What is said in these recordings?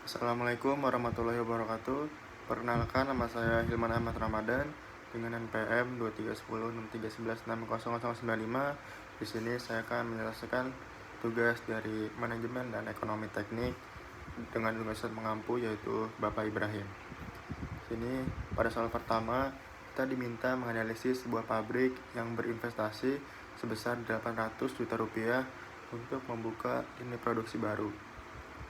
Assalamualaikum warahmatullahi wabarakatuh. Perkenalkan, nama saya Hilman Ahmad Ramadan dengan NPM 23106311600095. Di sini saya akan menyelesaikan tugas dari manajemen dan ekonomi teknik dengan jurusan mengampu, yaitu Bapak Ibrahim. Sini pada soal pertama kita diminta menganalisis sebuah pabrik yang berinvestasi sebesar 800 juta rupiah untuk membuka unit produksi baru.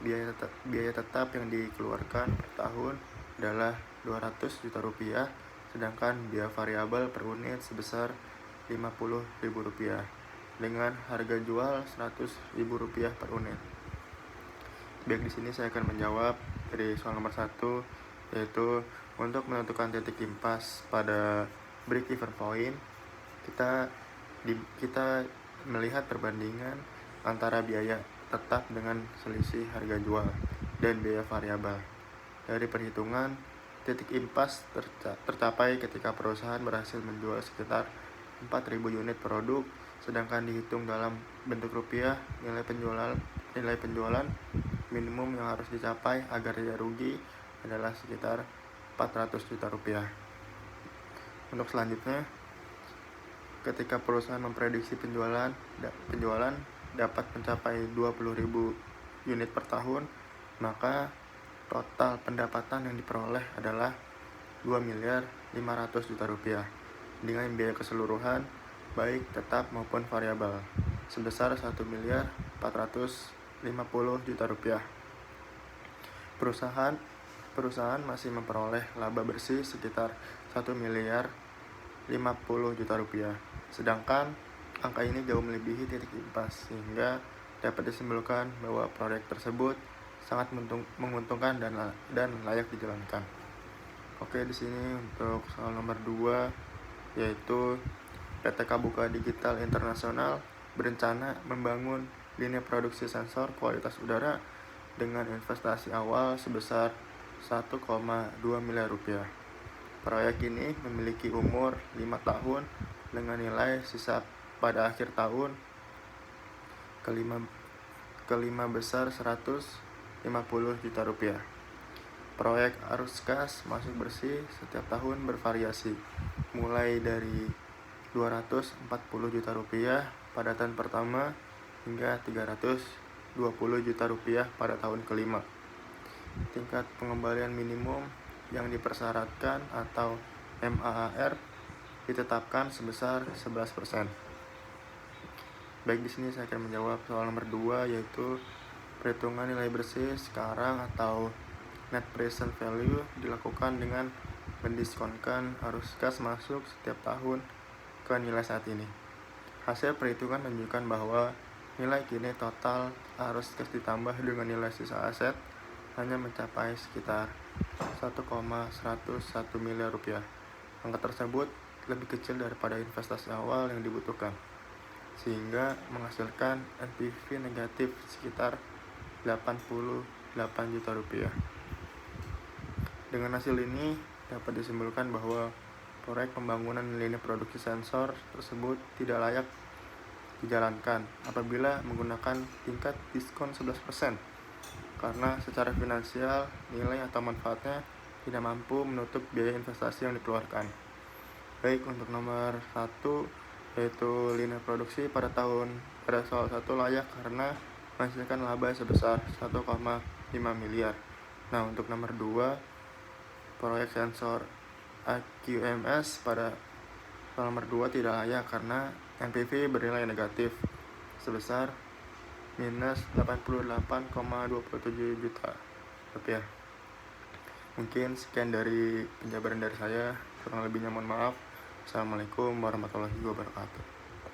Biaya tetap yang dikeluarkan per tahun adalah 200 juta rupiah, sedangkan biaya variabel per unit sebesar 50.000 rupiah dengan harga jual 100.000 rupiah per unit. Baik, di sini saya akan menjawab dari soal nomor 1, yaitu untuk menentukan titik impas pada break even point, kita melihat perbandingan antara biaya tetap dengan selisih harga jual dan biaya variabel. Dari perhitungan, titik impas tercapai ketika perusahaan berhasil menjual sekitar 4.000 unit produk, sedangkan dihitung dalam bentuk rupiah, nilai penjualan minimum yang harus dicapai agar tidak rugi adalah sekitar 400 juta rupiah. Untuk selanjutnya, ketika perusahaan memprediksi penjualan dapat mencapai 20.000 unit per tahun, maka total pendapatan yang diperoleh adalah 2.500.000 juta rupiah dengan biaya keseluruhan baik tetap maupun variabel sebesar 1.450.000 juta rupiah. Perusahaan masih memperoleh laba bersih sekitar 1.050.000 juta rupiah. Sedangkan angka ini jauh melebihi titik impas, sehingga dapat disimpulkan bahwa proyek tersebut sangat menguntungkan dan layak dijalankan. Oke, di sini untuk soal nomor 2, yaitu PT Kabuka Digital Internasional berencana membangun lini produksi sensor kualitas udara dengan investasi awal sebesar 1,2 miliar rupiah. Proyek ini memiliki umur 5 tahun dengan nilai sisa pada akhir tahun kelima besar 150 juta rupiah. Proyek arus gas masuk bersih setiap tahun bervariasi, mulai dari 240 juta rupiah pada tahun pertama hingga 320 juta rupiah pada tahun kelima. Tingkat pengembalian minimum yang dipersyaratkan atau MAAR ditetapkan sebesar 11%. Baik, di sini saya akan menjawab soal nomor 2, yaitu perhitungan nilai bersih sekarang atau net present value dilakukan dengan mendiskonkan arus gas masuk setiap tahun ke nilai saat ini. Hasil perhitungan menunjukkan bahwa nilai kini total arus gas ditambah dengan nilai sisa aset hanya mencapai sekitar 1,101 miliar rupiah. Angka tersebut lebih kecil daripada investasi awal yang dibutuhkan, sehingga menghasilkan NPV negatif sekitar 88 juta rupiah. Dengan hasil ini dapat disimpulkan bahwa proyek pembangunan lini produksi sensor tersebut tidak layak dijalankan apabila menggunakan tingkat diskon 11%, karena secara finansial nilai atau manfaatnya tidak mampu menutup biaya investasi yang dikeluarkan. Baik, untuk nomor 1, yaitu lini produksi pada soal 1 layak karena menghasilkan laba sebesar 1,5 miliar. Nah, untuk nomor 2, proyek sensor AQMS pada soal nomor 2 tidak layak karena NPV bernilai negatif sebesar minus 88,27 juta rupiah. Mungkin sekian dari penjabaran dari saya, kurang lebihnya mohon maaf. Assalamualaikum warahmatullahi wabarakatuh.